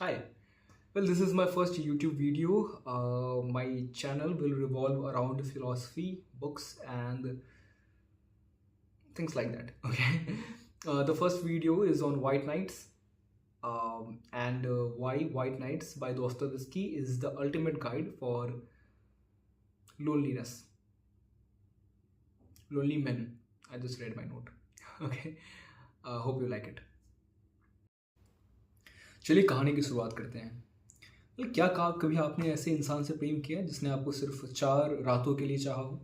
Hi. Well, this is my first YouTube video. My channel will revolve around philosophy, books, and things like that. Okay. The first video is on White Knights, and why White Knights by Dostoevsky is the ultimate guide for loneliness. Lonely men. I just read my note. Okay. Hope you like it. चलिए कहानी की शुरुआत करते हैं। क्या कभी आपने ऐसे इंसान से प्रेम किया जिसने आपको सिर्फ 4 रातों के लिए चाहा हो?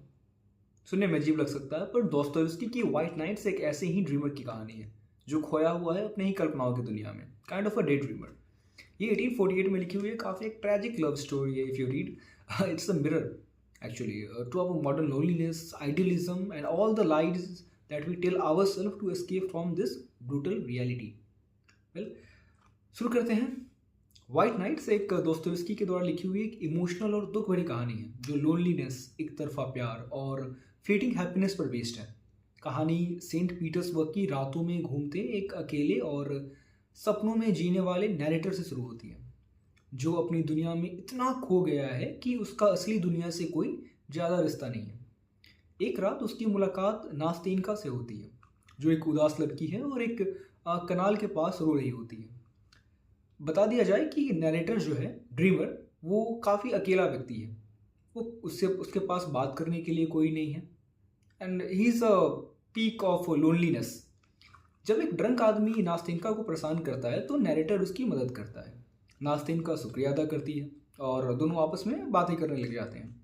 सुनने में अजीब लग सकता है, पर दोस्तोयेव्स्की की व्हाइट नाइट्स एक ऐसे ही ड्रीमर की कहानी है जो खोया हुआ है अपने ही कल्पनाओं की दुनिया में, kind of a day dreamer. ये 1848 में लिखी हुई है, काफ़ी एक ट्रैजिक लव स्टोरी है। If you read, it's a mirror actually to our modern loneliness, idealism and all the lies that we tell ourself to escape from this brutal reality. Well, शुरू करते हैं। व्हाइट नाइट्स एक Dostoevsky के द्वारा लिखी हुई एक इमोशनल और दुख भरी कहानी है जो लोनलीनेस, एक तरफा प्यार और फ्लीटिंग हैप्पीनेस पर बेस्ड है। कहानी सेंट पीटर्सबर्ग की रातों में घूमते एक अकेले और सपनों में जीने वाले नैरेटर से शुरू होती है, जो अपनी दुनिया में इतना खो गया है कि उसका असली दुनिया से कोई ज़्यादा रिश्ता नहीं है। एक रात उसकी मुलाकात नास्तेनका से होती है, जो एक उदास लड़की है और एक कनाल के पास रो रही होती है। बता दिया जाए कि नैरेटर जो है, ड्रीमर, वो काफ़ी अकेला व्यक्ति है। वो उसके पास बात करने के लिए कोई नहीं है, and he is a peak of loneliness. जब एक ड्रंक आदमी नास्तेनका को परेशान करता है तो नैरेटर उसकी मदद करता है। नास्तेनका शुक्रिया अदा करती है और दोनों आपस में बातें करने लग जाते हैं।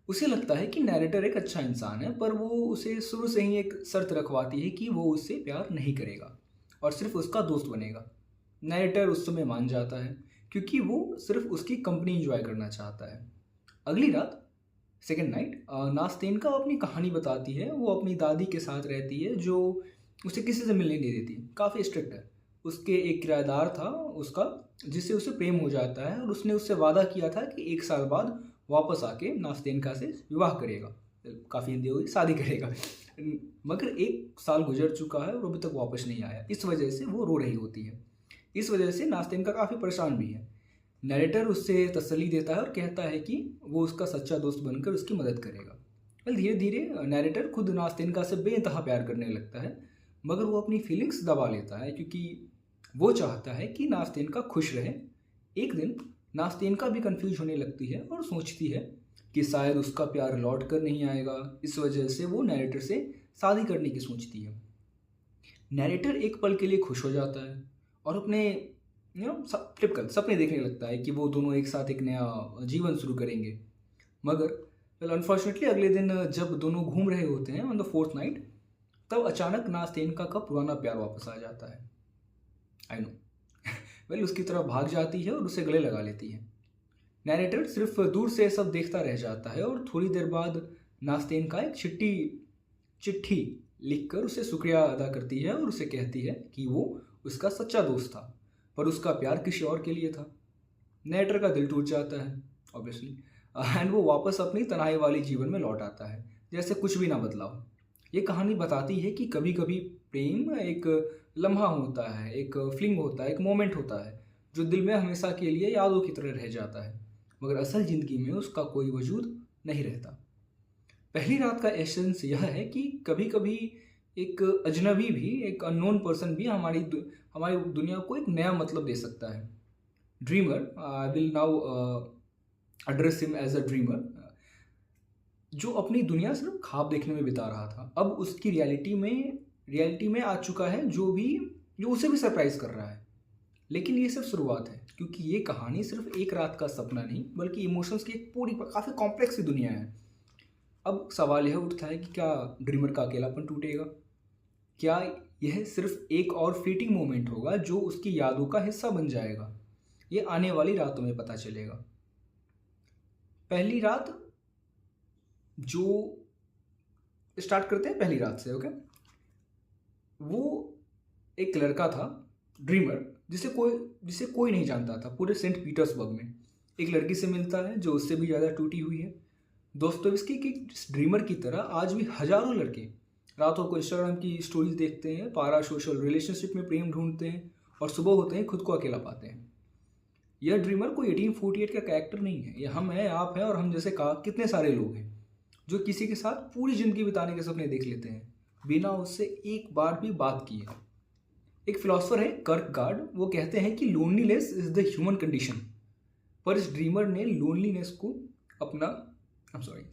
उसे लगता है कि नैरेटर एक अच्छा इंसान है, पर वो उसे शुरू से ही एक शर्त रखवाती है कि वो उससे प्यार नहीं करेगा और सिर्फ उसका दोस्त बनेगा। नैरेटर उस समय मान जाता है क्योंकि वो सिर्फ उसकी कंपनी इंजॉय करना चाहता है। अगली रात, सेकेंड नाइट, नास्तेनका अपनी कहानी बताती है। वो अपनी दादी के साथ रहती है जो उसे किसी से मिलने नहीं देती, काफ़ी स्ट्रिक्ट है। उसके एक किराएदार था उसका, जिससे उसे प्रेम हो जाता है और उसने उससे वादा किया था कि 1 साल बाद वापस आके नास्तेनका से विवाह करेगा, काफ़ी हिंदी होगी, शादी करेगा। मगर 1 साल गुजर चुका है और अभी तक वापस नहीं आया। इस वजह से वो रो रही होती है। इस वजह से नास्तेनका काफ़ी परेशान भी है। नैरेटर उससे तसल्ली देता है और कहता है कि वो उसका सच्चा दोस्त बनकर उसकी मदद करेगा। वेल, धीरे धीरे नैरेटर खुद नास्तेनका से बेइंतहा प्यार करने लगता है, मगर वो अपनी फीलिंग्स दबा लेता है क्योंकि वो चाहता है कि नास्तेनका खुश रहे। एक दिन नास्तेनका भी कंफ्यूज होने लगती है और सोचती है कि शायद उसका प्यार लौट कर नहीं आएगा। इस वजह से वो नैरेटर से शादी करने की सोचती है। नैरेटर एक पल के लिए खुश हो जाता है और अपने टिपिकल सपने देखने लगता है कि वो दोनों एक साथ एक नया जीवन शुरू करेंगे। मगर वेल, अनफॉर्चुनेटली अगले दिन जब दोनों घूम रहे होते हैं ऑन द 4th नाइट, तब अचानक नास्तेनका का पुराना प्यार वापस आ जाता है। I no. वेल, उसकी तरफ भाग जाती है और उसे गले लगा लेती है। नैरेटर सिर्फ दूर से सब देखता रह जाता है और थोड़ी देर बाद नास्तेनका एक चिट्ठी लिखकर उसे शुक्रिया अदा करती है और उसे कहती है कि वो उसका सच्चा दोस्त था, पर उसका प्यार किसी और के लिए था। नैरेटर का दिल टूट जाता है ऑब्वियसली, एंड वो वापस अपनी तन्हाई वाली जीवन में लौट आता है जैसे कुछ भी ना बदला हो। ये कहानी बताती है कि कभी कभी प्रेम एक लम्हा होता है, एक फ्लिंग होता है, एक मोमेंट होता है जो दिल में हमेशा के लिए यादों की तरह रह जाता है, मगर असल ज़िंदगी में उसका कोई वजूद नहीं रहता। पहली रात का एसेंस यह है कि कभी कभी एक अजनबी भी, एक अननोन पर्सन भी हमारी दुनिया को एक नया मतलब दे सकता है। Dreamer, I will now address him as a dreamer, जो अपनी दुनिया सिर्फ ख्वाब देखने में बिता रहा था, अब उसकी रियलिटी में आ चुका है, जो उसे भी सरप्राइज कर रहा है। लेकिन ये सिर्फ शुरुआत है, क्योंकि ये कहानी सिर्फ एक रात का सपना नहीं, बल्कि इमोशंस की एक पूरी काफ़ी कॉम्प्लेक्स सी दुनिया है। अब सवाल यह उठता है कि क्या ड्रीमर का अकेलापन टूटेगा? क्या यह सिर्फ एक और फ्लीटिंग मोमेंट होगा जो उसकी यादों का हिस्सा बन जाएगा? ये आने वाली रातों में पता चलेगा। पहली रात, जो स्टार्ट करते हैं पहली रात से। ओके, वो एक लड़का था, ड्रीमर, जिसे कोई नहीं जानता था पूरे सेंट पीटर्सबर्ग में। एक लड़की से मिलता है जो उससे भी ज़्यादा टूटी हुई है। दोस्तोयेव्स्की की ड्रीमर की तरह आज भी हजारों लड़के रातों को इंस्टाग्राम की स्टोरीज देखते हैं, पारा सोशल रिलेशनशिप में प्रेम ढूंढते हैं और सुबह होते हैं खुद को अकेला पाते हैं। यह ड्रीमर कोई 1848 का कैरेक्टर नहीं है, ये हम हैं, आप हैं और हम जैसे कितने सारे लोग हैं जो किसी के साथ पूरी ज़िंदगी बिताने के सपने देख लेते हैं बिना उससे एक बार भी बात किए। एक फिलोसफर है कर्कगार्ड, वो कहते हैं कि loneliness is the human condition, पर इस ड्रीमर ने लोनलीनेस को अपना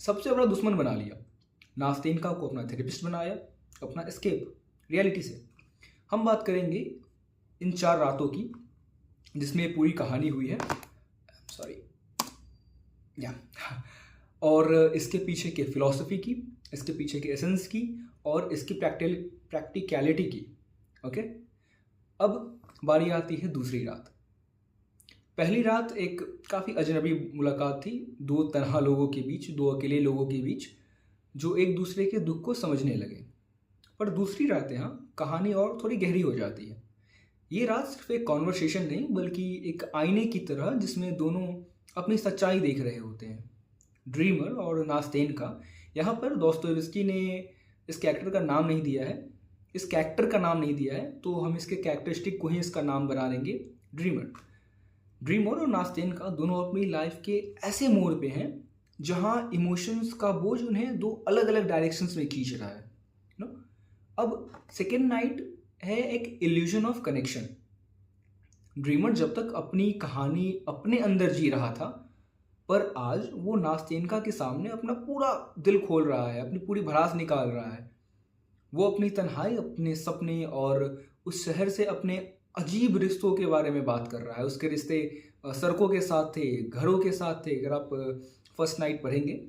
सबसे बड़ा दुश्मन बना लिया। नास्तेनका को अपना थेरेपिस्ट बनाया, अपना एस्केप रियलिटी से। हम बात करेंगे इन 4 रातों की जिसमें पूरी कहानी हुई है, और इसके पीछे के फिलॉसफी की, इसके पीछे के एसेंस की और इसकी प्रैक्टिकलिटी की। ओके, अब बारी आती है दूसरी रात। पहली रात एक काफ़ी अजनबी मुलाकात थी, 2 तन्हा लोगों के बीच, 2 अकेले लोगों के बीच जो एक दूसरे के दुख को समझने लगे। पर दूसरी रात यहाँ कहानी और थोड़ी गहरी हो जाती है। ये रात सिर्फ एक कॉन्वर्सेशन नहीं बल्कि एक आईने की तरह जिसमें दोनों अपनी सच्चाई देख रहे होते हैं। ड्रीमर और नास्तेनका, यहाँ पर दोस्तोयेव्स्की ने इस कैरेक्टर का नाम नहीं दिया है, तो हम इसके कैरेक्टरिस्टिक को ही इसका नाम बना देंगे ड्रीमर और नास्तेनका दोनों अपनी लाइफ के ऐसे मोड़ पे हैं जहाँ इमोशंस का बोझ उन्हें 2 अलग अलग डायरेक्शंस में खींच रहा है। अब सेकेंड नाइट है एक इल्यूजन ऑफ कनेक्शन। ड्रीमर जब तक अपनी कहानी अपने अंदर जी रहा था, पर आज वो नास्तेनका के सामने अपना पूरा दिल खोल रहा है, अपनी पूरी भड़ास निकाल रहा है। वो अपनी तन्हाई, अपने सपने और उस शहर से अपने अजीब रिश्तों के बारे में बात कर रहा है। उसके रिश्ते सड़कों के साथ थे, घरों के साथ थे। अगर आप फर्स्ट नाइट पढ़ेंगे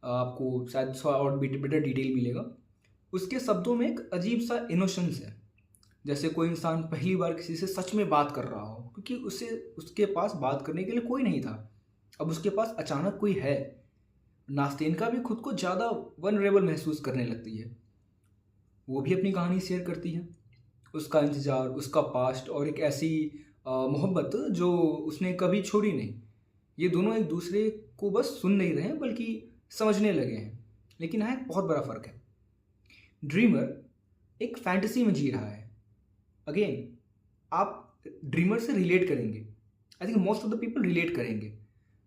आपको शायद थोड़ा और बेटर डिटेल मिलेगा। उसके शब्दों में एक अजीब सा इनोसेंस है, जैसे कोई इंसान पहली बार किसी से सच में बात कर रहा हो, क्योंकि उसके पास बात करने के लिए कोई नहीं था, अब उसके पास अचानक कोई है। नास्तेनका भी खुद को ज़्यादा वनरेबल महसूस करने लगती है। वो भी अपनी कहानी शेयर करती है, उसका इंतज़ार, उसका पास्ट और एक ऐसी मोहब्बत जो उसने कभी छोड़ी नहीं। ये दोनों एक दूसरे को बस सुन नहीं रहे हैं बल्कि समझने लगे हैं। लेकिन यहाँ एक बहुत बड़ा फ़र्क है। ड्रीमर एक फैंटेसी में जी रहा है। अगेन आप ड्रीमर से रिलेट करेंगे, I think most of the people relate करेंगे।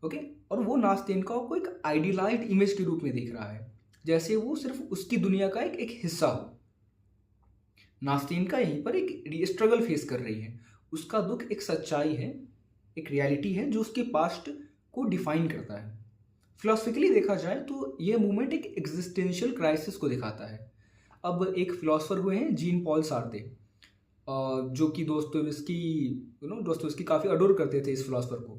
ओके, और वो नास्तेनका को एक आइडियलाइज्ड इमेज के रूप में देख रहा है, जैसे वो सिर्फ उसकी दुनिया का एक हिस्सा हो। नास्तेनका यहीं पर एक स्ट्रगल फेस कर रही है। उसका दुख एक सच्चाई है, एक रियलिटी है जो उसके पास्ट को डिफाइन करता है। फिलोसफिकली देखा जाए तो ये मूवमेंट एक एग्जिस्टेंशियल क्राइसिस को दिखाता है। अब एक फिलोसफर हुए हैं जीन पॉल सार्त्रे, जो कि दोस्तोयेव्स्की काफ़ी अडोर करते थे इस फिलोसफर को,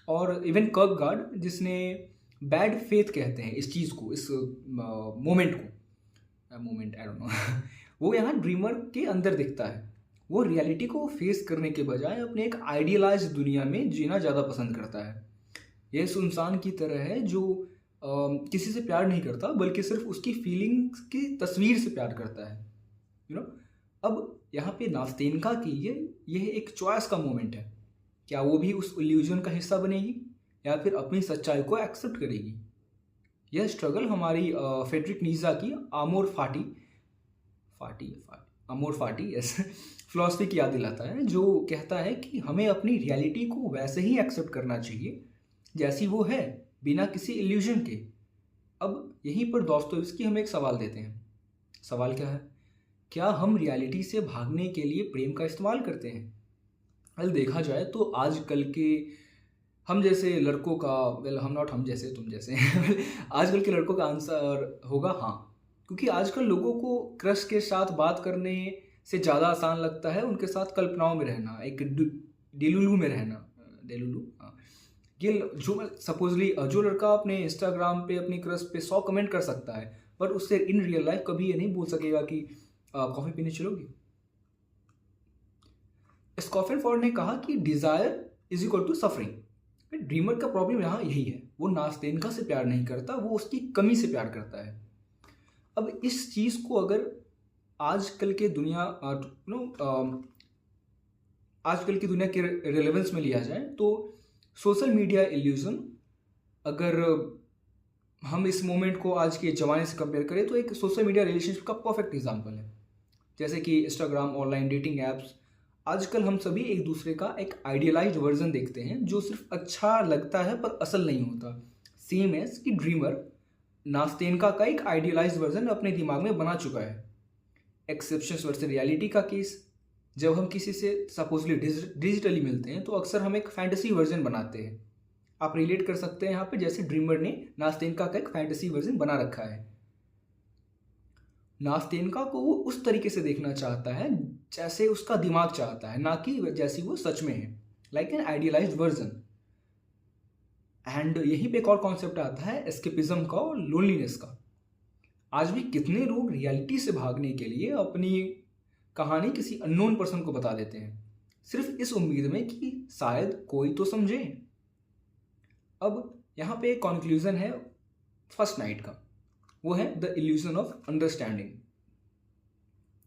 और इवन कर्कगार्ड जिसने बैड फेथ कहते हैं इस चीज़ को, इस मोमेंट आई डोंट नो वो यहाँ ड्रीमर के अंदर दिखता है। वो रियलिटी को फेस करने के बजाय अपने एक आइडियलाइज्ड दुनिया में जीना ज़्यादा पसंद करता है। यह उस इंसान की तरह है जो किसी से प्यार नहीं करता बल्कि सिर्फ उसकी फीलिंग्स की तस्वीर से प्यार करता है। अब यहाँ पे नास्तेनका की यह एक चॉइस का मोमेंट है। क्या वो भी उस इल्यूजन का हिस्सा बनेगी या फिर अपनी सच्चाई को एक्सेप्ट करेगी? यह स्ट्रगल हमारी फ्रेडरिक नीजा की आमोर फाटी फिलॉसफी की याद दिलाता है, जो कहता है कि हमें अपनी रियलिटी को वैसे ही एक्सेप्ट करना चाहिए जैसी वो है, बिना किसी इल्यूजन के। अब यहीं पर दोस्तोयेव्स्की हमें एक सवाल देते हैं। सवाल क्या है? क्या हम रियलिटी से भागने के लिए प्रेम का इस्तेमाल करते हैं? देखा जाए तो आजकल के हम जैसे लड़कों का, हम जैसे तुम जैसे आजकल के लड़कों का आंसर होगा हाँ, क्योंकि आजकल लोगों को क्रश के साथ बात करने से ज़्यादा आसान लगता है उनके साथ कल्पनाओं में रहना, एक डेलुलू में रहना। हाँ, ये जो लड़का अपने इंस्टाग्राम पे अपनी क्रश पे 100 कमेंट कर सकता है, पर उससे इन रियल लाइफ कभी ये नहीं बोल सकेगा कि कॉफ़ी पीने चलोगी। स्कॉफेनफोर्ड ने कहा कि desire is equal to suffering. Dreamer का प्रॉब्लम यहाँ यही है, वो नास्तेनका से प्यार नहीं करता, वो उसकी कमी से प्यार करता है। अब इस चीज़ को अगर आजकल की दुनिया के रिलेवेंस में लिया जाए तो सोशल मीडिया इल्यूजन, अगर हम इस मोमेंट को आज के ज़माने से कंपेयर करें तो एक सोशल मीडिया रिलेशनशिप का परफेक्ट एग्जांपल है। जैसे कि इंस्टाग्राम, ऑनलाइन डेटिंग ऐप्स आजकल हम सभी एक दूसरे का एक आइडियलाइज्ड वर्जन देखते हैं जो सिर्फ अच्छा लगता है पर असल नहीं होता। सेम एज कि ड्रीमर नास्तेनका का एक आइडियलाइज्ड वर्जन अपने दिमाग में बना चुका है। एक्सेप्शंस वर्सेस रियलिटी का केस, जब हम किसी से सपोजली डिजिटली मिलते हैं तो अक्सर हम एक फैंटेसी वर्जन बनाते हैं। आप रिलेट कर सकते हैं यहाँ पे, जैसे ड्रीमर ने नास्तेनका का एक फैंटेसी वर्जन बना रखा है। नास्तेनका को वो उस तरीके से देखना चाहता है जैसे उसका दिमाग चाहता है, ना कि जैसी वो सच में है, like an idealised version. And यहीं पे एक और कॉन्सेप्ट आता है एस्केपिज्म का और लोनलीनेस का। आज भी कितने लोग रियलिटी से भागने के लिए अपनी कहानी किसी अननोन पर्सन को बता देते हैं, सिर्फ इस उम्मीद में कि शायद कोई तो समझे। अब यहाँ पे एक कॉन्क्लूजन है फर्स्ट नाइट का, वो है the illusion of understanding.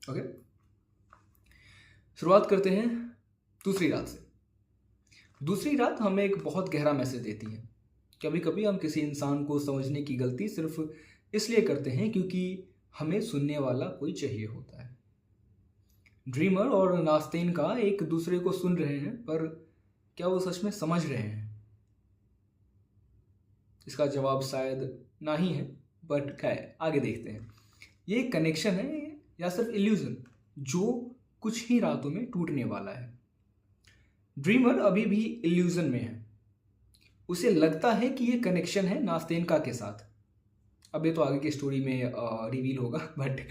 Okay, शुरुआत करते हैं दूसरी रात से। दूसरी रात हमें एक बहुत गहरा मैसेज देती है। कभी कभी हम किसी इंसान को समझने की गलती सिर्फ इसलिए करते हैं क्योंकि हमें सुनने वाला कोई चाहिए होता है। ड्रीमर और नास्तेनका एक दूसरे को सुन रहे हैं, पर क्या वो सच में समझ रहे हैं? इसका जवाब शायद ना ही है, बट खैर आगे देखते हैं। ये कनेक्शन है या सिर्फ इल्यूजन जो कुछ ही रातों में टूटने वाला है। ड्रीमर अभी भी इल्यूजन में है। उसे लगता है कि ये कनेक्शन है नास्तेनका के साथ। अब ये तो आगे की स्टोरी में रिवील होगा, बट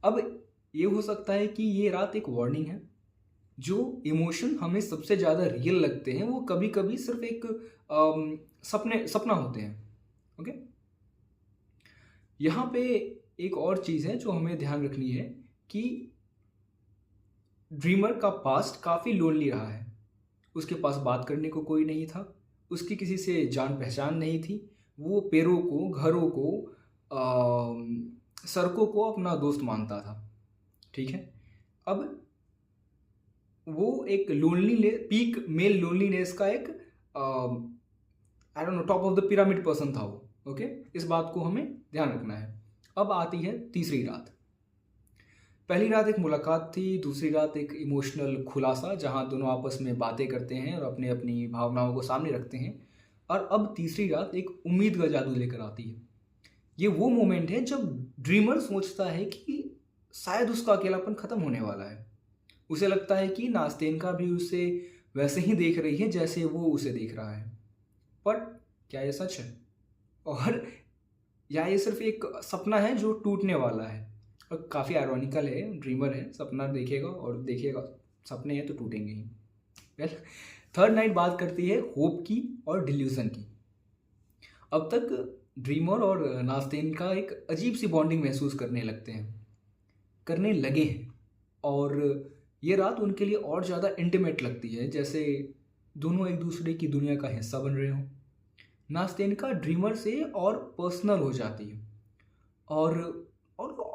अब ये हो सकता है कि ये रात एक वार्निंग है। जो इमोशन हमें सबसे ज़्यादा रियल लगते हैं वो कभी कभी सिर्फ एक सपना होते हैं। ओके, यहाँ पे एक और चीज़ है जो हमें ध्यान रखनी है कि ड्रीमर का पास्ट काफ़ी लोनली रहा है। उसके पास बात करने को कोई नहीं था, उसकी किसी से जान पहचान नहीं थी। वो पेड़ों को, घरों को, सड़कों को अपना दोस्त मानता था। ठीक है, अब वो एक लोनली पीक मेल लोनलीनेस का एक आई don't know top of the pyramid person था वो। ओके, इस बात को हमें ध्यान रखना है। अब आती है तीसरी रात। पहली रात एक मुलाकात थी, दूसरी रात एक इमोशनल खुलासा जहां दोनों आपस में बातें करते हैं और अपने अपनी भावनाओं को सामने रखते हैं। और अब तीसरी रात एक उम्मीद का जादू लेकर आती है। ये वो मोमेंट है जब ड्रीमर सोचता है कि शायद उसका अकेलापन खत्म होने वाला है। उसे लगता है कि नास्तेनका भी उसे वैसे ही देख रही है जैसे वो उसे देख रहा है। पर क्या ये सच है, और या ये सिर्फ एक सपना है जो टूटने वाला है? और काफ़ी आयरॉनिकल है, ड्रीमर है, सपना देखेगा और देखिएगा सपने हैं तो टूटेंगे ही। वेल, थर्ड नाइट बात करती है होप की और डिल्यूजन की। अब तक ड्रीमर और नास्तेनका एक अजीब सी बॉन्डिंग महसूस करने लगे हैं, और ये रात उनके लिए और ज़्यादा इंटीमेट लगती है, जैसे दोनों एक दूसरे की दुनिया का हिस्सा बन रहे हों। नास्तेनका ड्रीमर से और पर्सनल हो जाती है और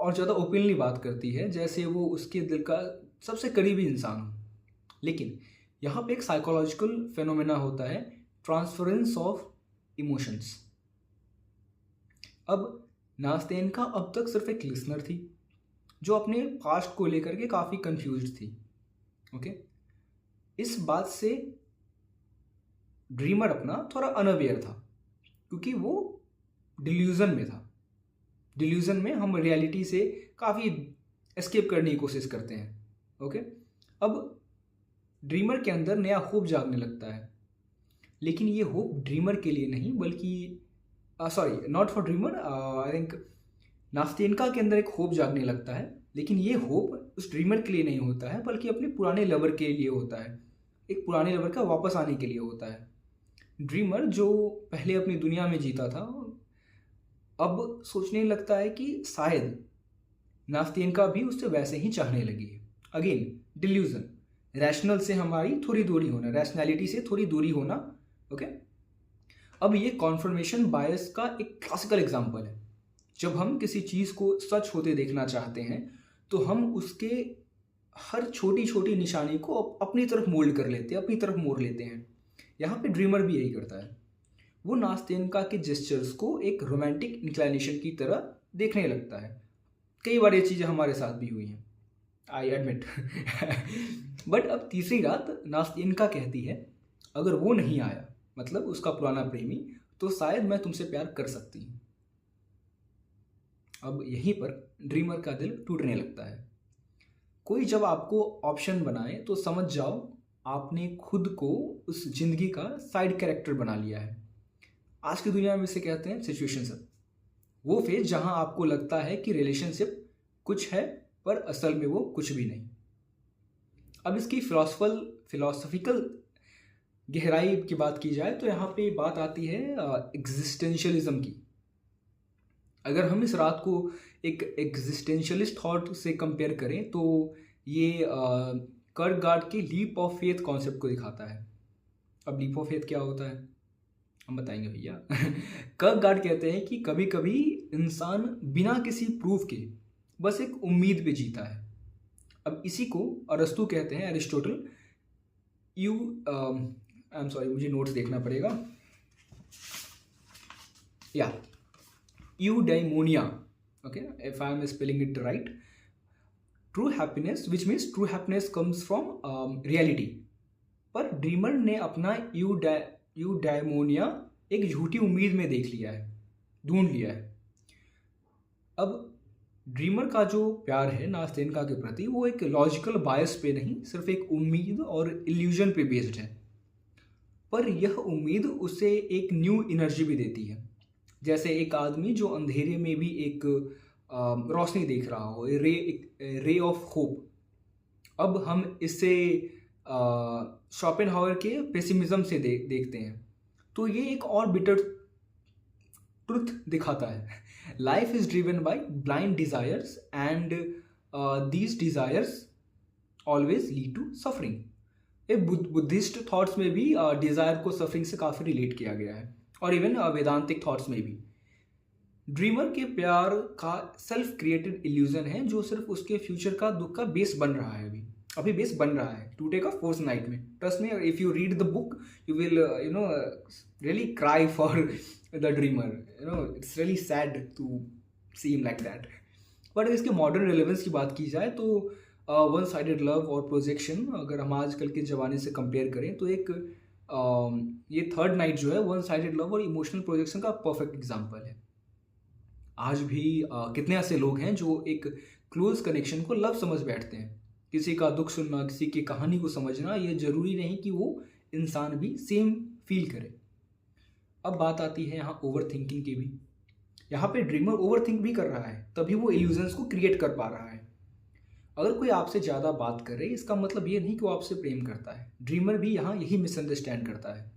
ज़्यादा ओपनली बात करती है, जैसे वो उसके दिल का सबसे करीबी इंसान हो। लेकिन यहाँ पे एक साइकोलॉजिकल फेनोमेना होता है, ट्रांसफरेंस ऑफ इमोशंस। अब नास्तेनका अब तक सिर्फ एक लिसनर थी जो अपने पास्ट को लेकर के काफ़ी कंफ्यूज्ड थी। ओके, इस बात से ड्रीमर अपना थोड़ा अनअवेयर था क्योंकि वो डिल्यूजन में था। डिल्यूजन में हम रियलिटी से काफ़ी एस्केप करने की कोशिश करते हैं। ओके, अब ड्रीमर के अंदर नया होप जागने लगता है, लेकिन ये होप ड्रीमर के लिए नहीं, बल्कि sorry not for dreamer, I think Nastenka के अंदर एक होप जागने लगता है, लेकिन ये होप उस ड्रीमर के लिए नहीं होता है, बल्कि अपने पुराने लवर के लिए होता है। एक पुराने लवर का वापस आने के लिए होता है। ड्रीमर जो पहले अपनी दुनिया में जीता था अब सोचने लगता है कि शायद नास्तेनका भी उससे वैसे ही चाहने लगी है। अगेन डिल्यूजन, रैशनल से हमारी थोड़ी दूरी होना, रैशनैलिटी से थोड़ी दूरी होना। ओके, अब ये कॉन्फर्मेशन बायस का एक क्लासिकल एग्जांपल है। जब हम किसी चीज़ को सच होते देखना चाहते हैं तो हम उसके हर छोटी छोटी निशानी को अपनी तरफ मोल्ड कर लेते हैं, अपनी तरफ मोड़ लेते हैं। यहाँ पे ड्रीमर भी यही करता है। वो नास्तेनका के जेस्चर्स को एक रोमांटिक इंक्लाइनेशन की तरह देखने लगता है। कई बार ये चीज़ें हमारे साथ भी हुई हैं। I admit. बट अब तीसरी रात नास्तिनका कहती है, अगर वो नहीं आया, मतलब उसका पुराना प्रेमी, तो शायद मैं तुमसे प्यार कर सकती हूँ। अब यहीं पर ड्रीमर का दिल टूटने लगता है। कोई जब आपको ऑप्शन बनाए तो समझ जाओ आपने खुद को उस जिंदगी का साइड कैरेक्टर बना लिया है। आज की दुनिया में इसे कहते हैं सिचुएशनशिप। वो फेज जहां आपको लगता है कि रिलेशनशिप कुछ है पर असल में वो कुछ भी नहीं। अब इसकी फिलोसफिकल गहराई की बात की जाए तो यहाँ पे बात आती है एग्जिस्टेंशियलिज्म की। अगर हम इस रात को एक एग्जिस्टेंशियलिस्ट थॉट से कंपेयर करें तो ये कर्कगार्ड के लीप ऑफ फेथ कॉन्सेप्ट को दिखाता है। अब लीप ऑफ फेथ क्या होता है हम बताएंगे भैया। कर्कगार्ड कहते हैं कि कभी कभी इंसान बिना किसी प्रूफ के बस एक उम्मीद पे जीता है। अब इसी को अरस्तु कहते हैं, एरिस्टोटल। आई एम सॉरी, मुझे नोट्स देखना पड़ेगा। या eudaimonia, okay, if I am spelling it right, true happiness, which means true happiness comes from reality। पर ड्रीमर ने अपना eudaimonia एक झूठी उम्मीद में देख लिया है, ढूंढ लिया है। अब ड्रीमर का जो प्यार है नास्तेनका के प्रति वो एक लॉजिकल बायस पे नहीं, सिर्फ एक उम्मीद और इल्यूजन पे बेस्ड है। पर यह उम्मीद उसे एक न्यू एनर्जी भी देती है, जैसे एक आदमी जो अंधेरे में भी एक रोशनी देख रहा हो, रे ऑफ होप। अब हम इसे शोपेनहावर के पेसिमिज्म से देखते हैं तो ये एक और बिटर ट्रुथ दिखाता है। Life is driven by blind desires and these desires always lead to suffering. ये बुद्धिस्ट थॉट्स में भी डिजायर को सफरिंग से काफ़ी रिलेट किया गया है, और इवन वेदांतिक थॉट्स में भी। ड्रीमर के प्यार का सेल्फ क्रिएटेड इल्यूजन है जो सिर्फ उसके फ्यूचर का दुख का बेस बन रहा है। अभी बेस बन रहा है, टूटेगा फोर्थ नाइट में। Trust me, if you read the book you will really cry for the dreamer. It's really sad to see him like that. But इसके मॉडर्न रिलेवेंस की बात की जाए तो वन साइडेड लव और प्रोजेक्शन, अगर हम आजकल के ज़माने से कंपेयर करें तो एक ये थर्ड नाइट जो है वन साइडेड लव और इमोशनल प्रोजेक्शन का परफेक्ट एग्जांपल है। आज भी कितने ऐसे लोग हैं जो एक क्लोज कनेक्शन को लव समझ बैठते हैं। किसी का दुख सुनना, किसी की कहानी को समझना, ये जरूरी नहीं कि वो इंसान भी सेम फील करे। अब बात आती है यहाँ ओवर थिंकिंग की भी। यहाँ पे ड्रीमर ओवर थिंक भी कर रहा है, तभी वो इल्यूजन्स को क्रिएट कर पा रहा है। अगर कोई आपसे ज़्यादा बात करे इसका मतलब ये नहीं कि वो आपसे प्रेम करता है। ड्रीमर भी यहाँ यही मिसअंडरस्टैंड करता है।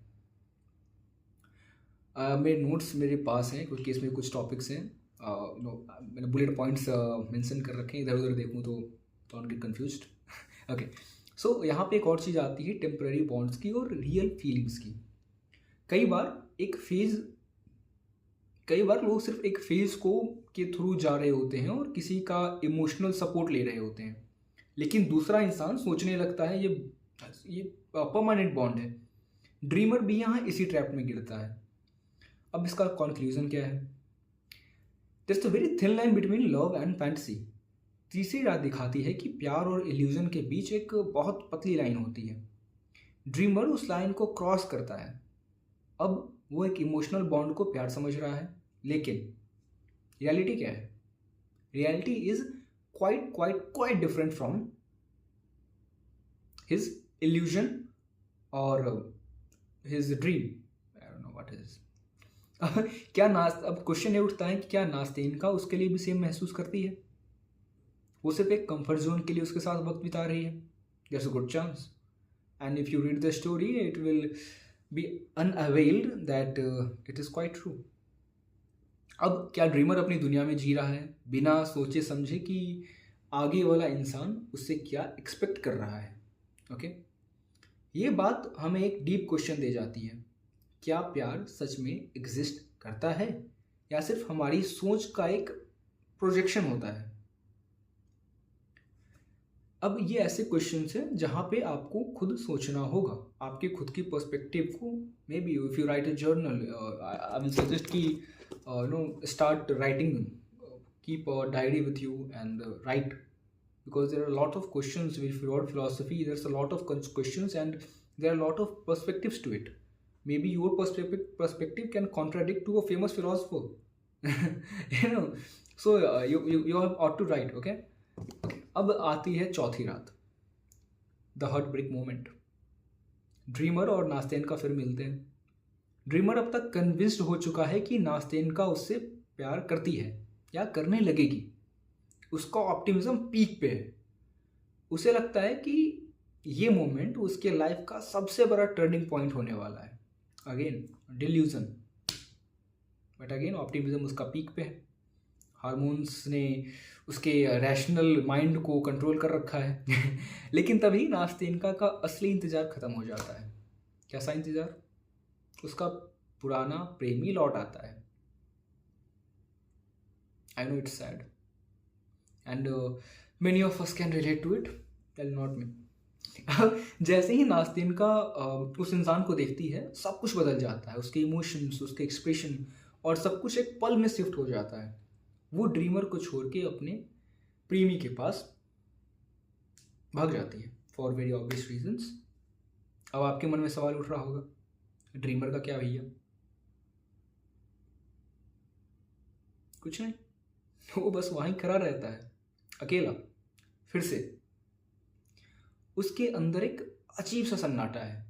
मेरे नोट्स मेरे पास हैं क्योंकि इसमें कुछ टॉपिक्स हैं, मैंने बुलेट पॉइंट्स मेंशन कर रखे हैं, इधर उधर देखूँ तो डोंट गेट कंफ्यूज्ड। ओके, सो यहाँ पे एक और चीज़ आती है टेम्पररी बॉन्ड्स की और रियल फीलिंग्स की। कई बार लोग सिर्फ एक फेज को के थ्रू जा रहे होते हैं और किसी का इमोशनल सपोर्ट ले रहे होते हैं, लेकिन दूसरा इंसान सोचने लगता है ये परमानेंट बॉन्ड है। ड्रीमर भी यहाँ इसी ट्रैप में गिरता है। अब इसका कंक्लूजन क्या है? There is a very thin line between love and fantasy. तीसरी रात दिखाती है कि प्यार और इल्यूजन के बीच एक बहुत पतली लाइन होती है। ड्रीमर उस लाइन को क्रॉस करता है। अब वो एक इमोशनल बॉन्ड को प्यार समझ रहा है, लेकिन रियलिटी क्या है? Reality is quite different from his illusion और his dream. I don't know what is. अब क्वेश्चन ये उठता है कि क्या नास्तेनका उसके लिए भी सेम महसूस करती है? वो सिर्फ एक कंफर्ट जोन के लिए उसके साथ वक्त बिता रही है? There is a good chance, and if you read the story it will be unavailed that it is quite true। अब क्या ड्रीमर अपनी दुनिया में जी रहा है बिना सोचे समझे कि आगे वाला इंसान उससे क्या एक्सपेक्ट कर रहा है? ओके, ये बात हमें एक डीप क्वेश्चन दे जाती है। क्या प्यार सच में एग्जिस्ट करता है या सिर्फ हमारी सोच का एक प्रोजेक्शन होता है? अब ये ऐसे क्वेश्चंस हैं जहाँ पे आपको खुद सोचना होगा, आपके खुद की पर्सपेक्टिव को। Maybe if you write a journal, I will suggest कि start writing, keep a diary with you and write because there are a lot of questions with philosophy. There's a lot of questions, and there are a lot of perspectives to it. Maybe your perspective can contradict to a famous philosopher. you know so you have ought to write. Okay. अब आती है चौथी रात, the heartbreak moment. Dreamer और Nastenka का फिर मिलते हैं। ड्रीमर अब तक कन्विंस्ड हो चुका है कि नास्तेन का उससे प्यार करती है या करने लगेगी। उसका ऑप्टिमिज्म पीक पे है। उसे लगता है कि ये मोमेंट उसके लाइफ का सबसे बड़ा टर्निंग पॉइंट होने वाला है। Again delusion, but again optimism उसका पीक पे है। हार्मोन्स ने उसके रैशनल माइंड को कंट्रोल कर रखा है। लेकिन तभी नास्तेनका का असली इंतज़ार ख़त्म हो जाता है। कैसा इंतज़ार? उसका पुराना प्रेमी लौट आता है। I know it's sad and many of us can relate to it, tell not me. जैसे ही नास्तेनका उस इंसान को देखती है, सब कुछ बदल जाता है। उसके इमोशंस, उसके एक्सप्रेशन और सब कुछ एक पल में शिफ्ट हो जाता है। वो ड्रीमर को छोड़ के अपने प्रेमी के पास भाग जाती है फॉर वेरी ऑब्वियस रीजंस। अब आपके मन में सवाल उठ रहा होगा, ड्रीमर का क्या भैया? कुछ नहीं, वो बस वहीं खड़ा रहता है अकेला। फिर से उसके अंदर एक अजीब सा सन्नाटा है।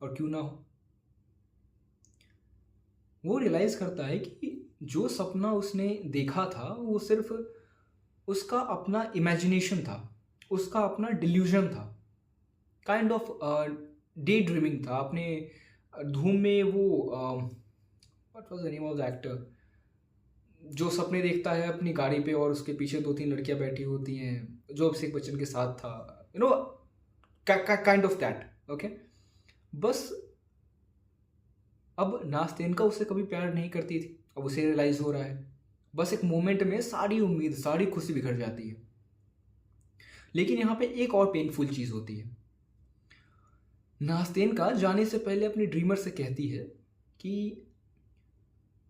और क्यों ना हो, वो रियलाइज करता है कि जो सपना उसने देखा था वो सिर्फ उसका अपना इमेजिनेशन था, उसका अपना डिल्यूजन था, काइंड ऑफ डे ड्रीमिंग था। अपने धूम में वो what was the name of the actor जो सपने देखता है अपनी गाड़ी पे और उसके पीछे 2-3 लड़कियां बैठी होती हैं, जो अभिषेक बच्चन के साथ था, you know kind of that. Okay, बस अब नास्तेनका उससे कभी प्यार नहीं करती थी, अब उसे रियलाइज हो रहा है। बस एक मोमेंट में सारी उम्मीद, सारी खुशी बिखर जाती है। लेकिन यहाँ पे एक और पेनफुल चीज होती है। नास्तेनका जाने से पहले अपनी ड्रीमर से कहती है कि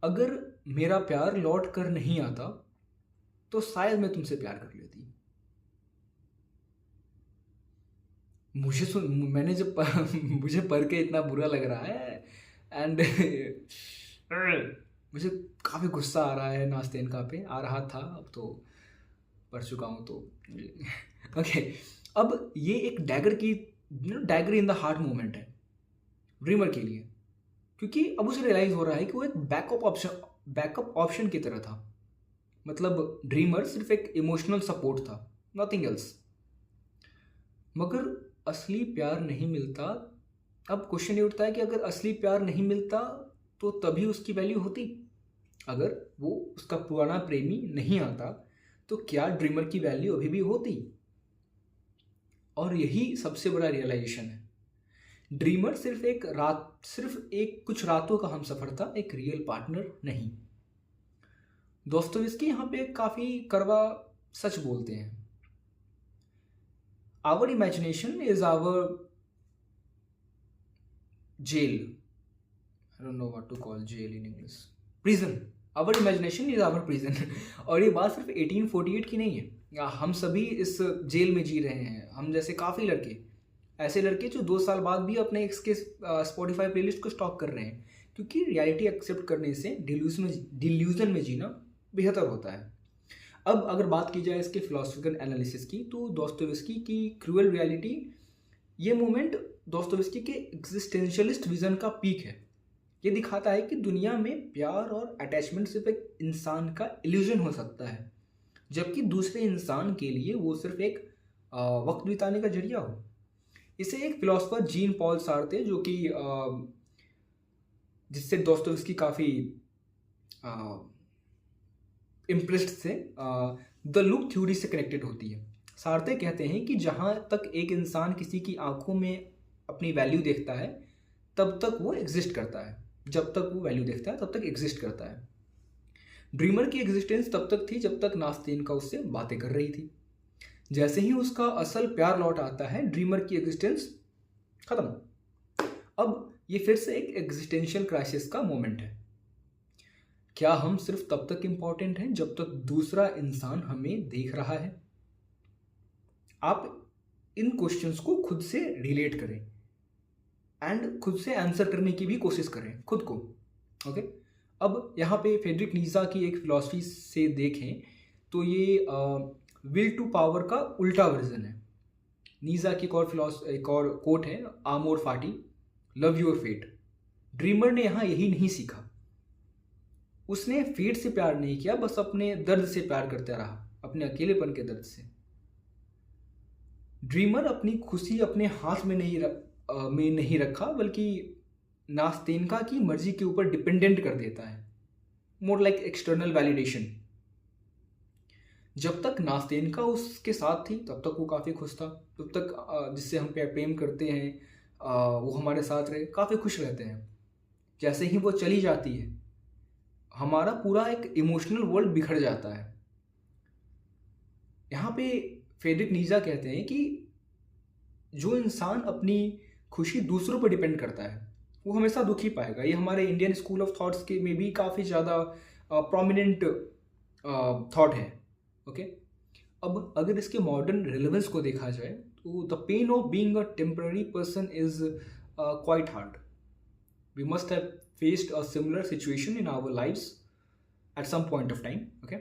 अगर मेरा प्यार लौट कर नहीं आता तो शायद मैं तुमसे प्यार कर लेती। मैंने जब मुझे पढ़ के इतना बुरा लग रहा है एंड मुझे काफ़ी गुस्सा आ रहा है नास्तेनका पे, आ रहा था, अब तो पढ़ चुका हूँ तो ओके। अब ये एक dagger in the heart moment है ड्रीमर के लिए, क्योंकि अब उसे रियलाइज हो रहा है कि वो एक बैकअप ऑप्शन की तरह था। मतलब ड्रीमर सिर्फ एक इमोशनल सपोर्ट था, नथिंग एल्स। मगर असली प्यार नहीं मिलता। अब क्वेश्चन ये उठता है कि अगर असली प्यार नहीं मिलता तो तभी उसकी वैल्यू होती। अगर वो उसका पुराना प्रेमी नहीं आता तो क्या ड्रीमर की वैल्यू अभी भी होती? और यही सबसे बड़ा रियलाइजेशन है। ड्रीमर सिर्फ एक कुछ रातों का हमसफर था, एक रियल पार्टनर नहीं। दोस्तोवस्की यहाँ पे काफी कड़वा सच बोलते हैं। Our imagination is our jail. I don't know what to call jail in English. Prison. Our imagination is our prison. और ये बात सिर्फ 1848 की नहीं है। हम सभी इस जेल में जी रहे हैं। हम जैसे काफ़ी लड़के, ऐसे लड़के जो 2 साल बाद भी अपने एक्स के स्पॉटिफाई प्लेलिस्ट को स्टॉक कर रहे हैं, क्योंकि रियलिटी एक्सेप्ट करने से डिल्यूजन में जीना बेहतर होता है। अब अगर बात की जाए इसके फिलोसफिकल एनालिसिस की, तो दोस्तोवस्की की क्रूअल रियलिटी, ये मोमेंट दोस्तोवस्की के एग्जिस्टेंशियलिस्ट विजन का पीक है। ये दिखाता है कि दुनिया में प्यार और अटैचमेंट सिर्फ एक इंसान का इल्यूजन हो सकता है, जबकि दूसरे इंसान के लिए वो सिर्फ एक वक्त बिताने का जरिया हो। इसे एक फिलोसफर जीन पॉल सार्त्रे, जो कि जिससे दोस्तोवस्की काफ़ी इम्प्रेस्ड थे, द लुक थ्योरी से कनेक्टेड होती है। सार्त्रे कहते हैं कि जहाँ तक एक इंसान किसी की आंखों में अपनी वैल्यू देखता है तब तक वो एग्जिस्ट करता है, जब तक वो वैल्यू देखता है तब तक एग्जिस्ट करता है। ड्रीमर की एग्जिस्टेंस तब तक थी जब तक नास्तेनका उससे बातें कर रही थी। जैसे ही उसका असल प्यार लौट आता है, ड्रीमर की एग्जिस्टेंस खत्म। अब ये फिर से एक एग्जिस्टेंशियल क्राइसिस का मोमेंट है। क्या हम सिर्फ तब तक इम्पॉर्टेंट हैं जब तक दूसरा इंसान हमें देख रहा है? आप इन क्वेश्चंस को खुद से रिलेट करें एंड खुद से आंसर करने की भी कोशिश करें खुद को। ओके, अब यहाँ पे फ्रेडरिक नीजा की एक फिलॉसफी से देखें तो ये विल टू पावर का उल्टा वर्जन है। नीजा की एक और कोट है, आमोर फाटी, लव योर फेट। ड्रीमर ने यहाँ यही नहीं सीखा। उसने फेट से प्यार नहीं किया, बस अपने दर्द से प्यार करता रहा, अपने अकेलेपन के दर्द से। ड्रीमर अपनी खुशी अपने हाथ में नहीं रखा, बल्कि नास्तेनका की मर्जी के ऊपर डिपेंडेंट कर देता है, मोर लाइक एक्सटर्नल वैलिडेशन। जब तक नास्तेनका उसके साथ थी तब तक वो काफ़ी खुश था, तब तक जिससे हम प्रेम करते हैं वो हमारे साथ रहे, काफ़ी खुश रहते हैं। जैसे ही वो चली जाती है हमारा पूरा एक इमोशनल वर्ल्ड बिखर जाता है। यहाँ पे फ्रेडरिक नीजा कहते हैं कि जो इंसान अपनी खुशी दूसरों पर डिपेंड करता है वो हमेशा दुखी पाएगा। ये हमारे इंडियन स्कूल ऑफ थॉट्स के में भी काफ़ी ज़्यादा प्रोमिनेंट थॉट है। ओके, अब अगर इसके मॉडर्न रिलेवेंस को देखा जाए तो the pain of being a temporary person is quite hard. We must have faced a similar situation in our lives at some point of time. Okay,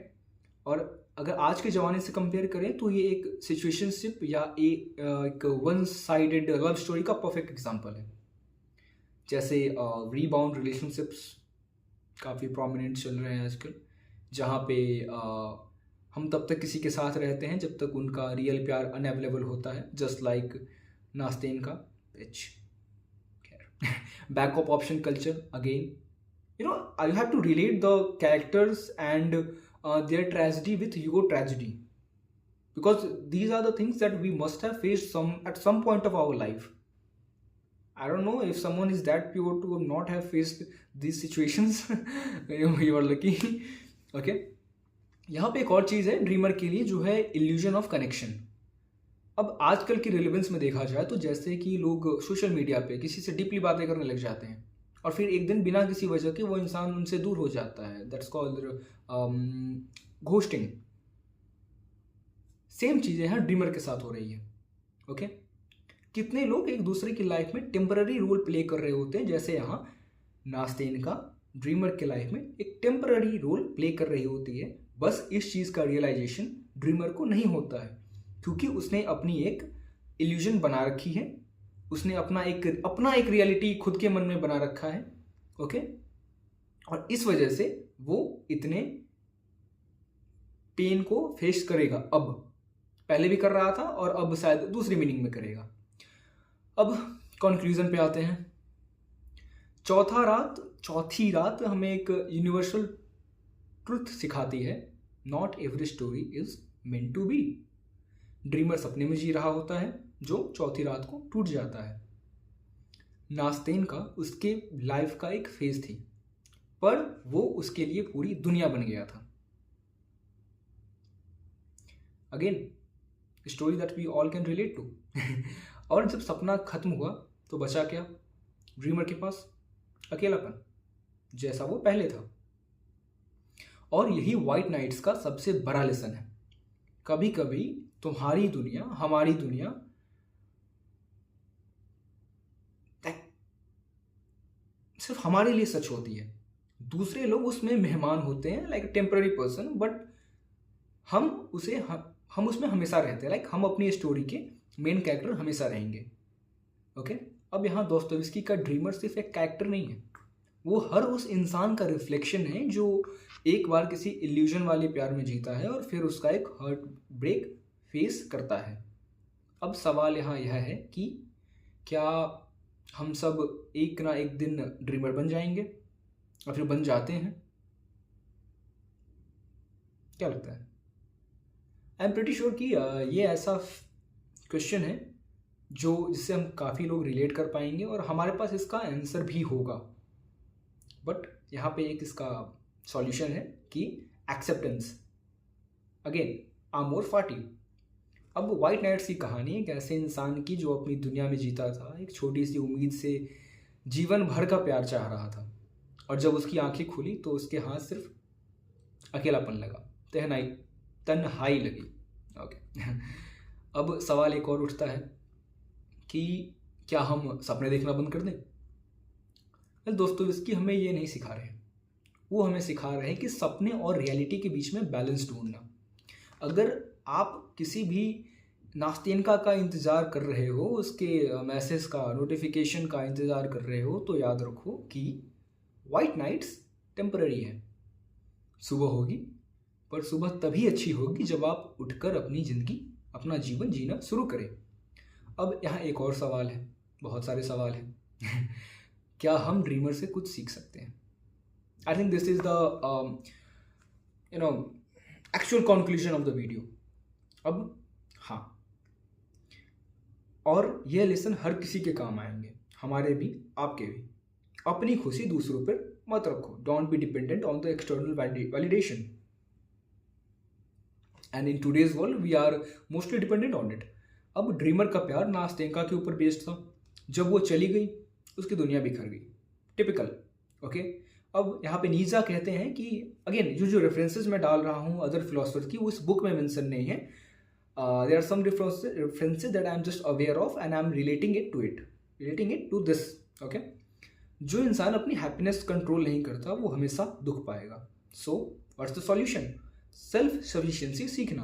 और अगर आज के ज़माने से कंपेयर करें तो ये एक सिचुएशनशिप या एक वन साइडेड लव स्टोरी का परफेक्ट एग्जांपल है। जैसे रीबाउंड रिलेशनशिप्स काफ़ी प्रोमिनेंट चल रहे हैं आजकल, जहाँ पे हम तब तक किसी के साथ रहते हैं जब तक उनका रियल प्यार अनअवेलेबल होता है, जस्ट लाइक नास्तेन का pitch. Backup option culture again, you know, you have to relate the characters and their tragedy with your tragedy, because these are the things that we must have faced at some point of our life. I don't know if someone is that pure to not have faced these situations. You are lucky. Okay, यहाँ पे एक और चीज़ है dreamer के लिए, जो है illusion of connection. अब आजकल की रिलेवेंस में देखा जाए तो जैसे कि लोग सोशल मीडिया पे किसी से डीपली बातें करने लग जाते हैं और फिर एक दिन बिना किसी वजह के वो इंसान उनसे दूर हो जाता है, दैट्स कॉल्ड घोस्टिंग। सेम चीज़ें यहाँ ड्रीमर के साथ हो रही है। ओके, कितने लोग एक दूसरे की लाइफ में टेम्पररी रोल प्ले कर रहे होते हैं, जैसे यहाँ नास्तेन का ड्रीमर के लाइफ में एक टेम्पररी रोल प्ले कर रही होती है। बस इस चीज़ का रियलाइजेशन ड्रीमर को नहीं होता है, क्योंकि उसने अपनी एक इल्यूजन बना रखी है, उसने अपना एक रियलिटी खुद के मन में बना रखा है। ओके, और इस वजह से वो इतने पेन को फेस करेगा। अब पहले भी कर रहा था और अब शायद दूसरी मीनिंग में करेगा। अब कंक्लूजन पे आते हैं। चौथी रात हमें एक यूनिवर्सल ट्रुथ सिखाती है, not every story is meant to be. Dreamer सपने में जी रहा होता है जो चौथी रात को टूट जाता है। नास्तेन का उसके लाइफ का एक फेज थी, पर वो उसके लिए पूरी दुनिया बन गया था। Again story that we all can relate to. और जब सपना खत्म हुआ तो बचा क्या ड्रीमर के पास? अकेलापन, जैसा वो पहले था। और यही व्हाइट नाइट्स का सबसे बड़ा लेसन है। कभी कभी तुम्हारी दुनिया, हमारी दुनिया सिर्फ हमारे लिए सच होती है, दूसरे लोग उसमें मेहमान होते हैं, लाइक टेम्पररी पर्सन, बट हम उसमें हमेशा रहते हैं, लाइक हम अपनी स्टोरी के मेन कैरेक्टर हमेशा रहेंगे। ओके, अब यहाँ दोस्तोयेव्स्की का ड्रीमर सिर्फ एक कैरेक्टर नहीं है, वो हर उस इंसान का रिफ्लेक्शन है जो एक बार किसी इल्यूजन वाले प्यार में जीता है और फिर उसका एक हार्ट ब्रेक फेस करता है। अब सवाल यहाँ यह है कि क्या हम सब एक ना एक दिन ड्रीमर बन जाएंगे और फिर बन जाते हैं? क्या लगता है? आई एम प्रिटी श्योर कि ये ऐसा क्वेश्चन है जिससे हम काफ़ी लोग रिलेट कर पाएंगे और हमारे पास इसका आंसर भी होगा। बट यहाँ पे एक इसका सॉल्यूशन है कि एक्सेप्टेंस। अगेन आमोर फाटी। अब व्हाइट नाइट्स की कहानी एक ऐसे इंसान की जो अपनी दुनिया में जीता था, एक छोटी सी उम्मीद से जीवन भर का प्यार चाह रहा था, और जब उसकी आंखें खुली तो उसके हाथ सिर्फ अकेलापन लगा, तन्हाई लगी। ओके। अब सवाल एक और उठता है कि क्या हम सपने देखना बंद कर दें? दोस्तों हमें ये नहीं सिखा रहे, वो हमें सिखा रहे हैं कि सपने और रियलिटी के बीच में बैलेंस ढूंढना। अगर आप किसी भी नाश्तेनका का इंतज़ार कर रहे हो, उसके मैसेज का, नोटिफिकेशन का इंतज़ार कर रहे हो, तो याद रखो कि वाइट नाइट्स टेम्पररी है। सुबह होगी, पर सुबह तभी अच्छी होगी जब आप उठकर अपनी ज़िंदगी, अपना जीवन जीना शुरू करें। अब यहाँ एक और सवाल है, बहुत सारे सवाल हैं। क्या हम ड्रीमर से कुछ सीख सकते हैं? I think this is the actual conclusion of the video. अब हाँ, और यह लेसन हर किसी के काम आएंगे, हमारे भी, आपके भी। अपनी खुशी दूसरों पर मत रखो। Don't be dependent on the external validation, and in today's world we are mostly dependent on it. अब ड्रीमर का प्यार नास्तेंका के ऊपर बेस्ड था, जब वो चली गई उसकी दुनिया बिखर गई। टिपिकल। ओके। अब यहाँ पे नीजा कहते हैं कि अगेन जो रेफरेंसेस मैं डाल रहा हूँ अदर फिलोसफर की, वो इस बुक में मेंशन नहीं है। There are some references that I am just aware of and I am relating it to this. Okay. जो इंसान अपनी हैप्पीनेस कंट्रोल नहीं करता वो हमेशा दुख पाएगा। So what's the solution? Self sufficiency सीखना,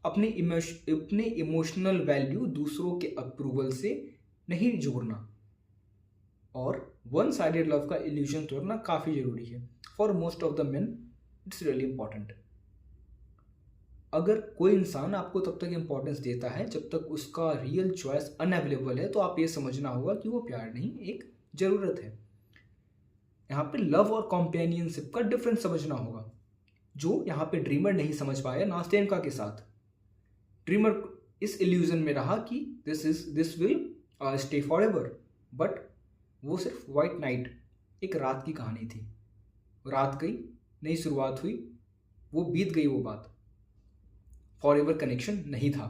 अपने इमोशनल वैल्यू दूसरों के अप्रूवल से नहीं जोड़ना, और वन साइडेड लव का इल्यूजन तोड़ना काफ़ी ज़रूरी है। For most of the main it's really important. अगर कोई इंसान आपको तब तक इंपॉर्टेंस देता है जब तक उसका रियल चॉइस अनअवेलेबल है, तो आप ये समझना होगा कि वो प्यार नहीं, एक ज़रूरत है। यहाँ पे लव और कॉम्पेनियनशिप का डिफरेंस समझना होगा, जो यहाँ पे ड्रीमर नहीं समझ पाया नास्तेनका के साथ। ड्रीमर इस इल्यूजन में रहा कि this will stay for ever, but वो सिर्फ वाइट नाइट, एक रात की कहानी थी। रात गई, नई शुरुआत हुई, वो बीत गई वो बात, फॉर एवर कनेक्शन नहीं था।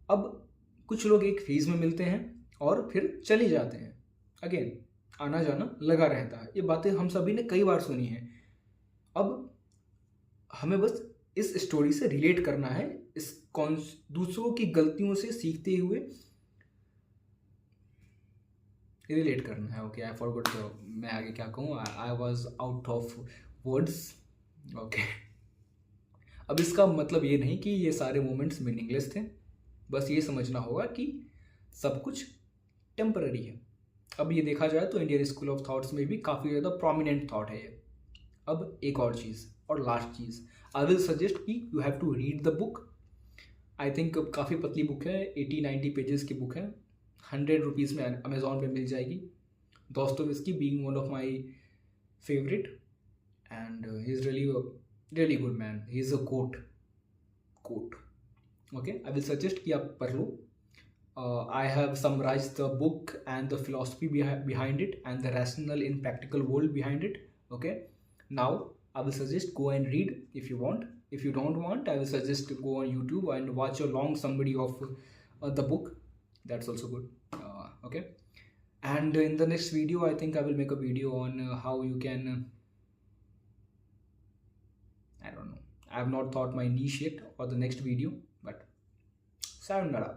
अब कुछ लोग एक फेज में मिलते हैं और फिर चले जाते हैं, अगेन आना जाना लगा रहता है। ये बातें हम सभी ने कई बार सुनी हैं। अब हमें बस इस स्टोरी से रिलेट करना है, इस दूसरों की गलतियों से सीखते हुए रिलेट करना है। ओके, आई फॉरगॉट मैं आगे क्या कहूँ, I was out of words. Okay. अब इसका मतलब ये नहीं कि ये सारे मोमेंट्स मीनिंगलेस थे, बस ये समझना होगा कि सब कुछ टेम्पररी है। अब ये देखा जाए तो इंडियन स्कूल ऑफ थॉट्स में भी काफ़ी ज़्यादा प्रोमिनेंट थॉट है ये। अब एक और चीज़ और लास्ट चीज़, आई विल सजेस्ट कि you have to read the book. I think काफ़ी पतली बुक है, 80-90 पेजेस की बुक है, 100 रुपीज़ में अमेजोन पे मिल जाएगी। Dostoevsky being one of my favourite, and he is really good man, he is a quote. Okay, I will suggest कि आप पढ़ लो। I have summarized the book and the philosophy behind it and the rational in practical world behind it. Okay, now I will suggest go and read if you want. If you don't want, I will suggest go on YouTube and watch a long summary of the book. That's also good. Okay, and in the next video I think I will make a video on how you can I don't know. I have not thought my niche yet for the next video, but sayonara.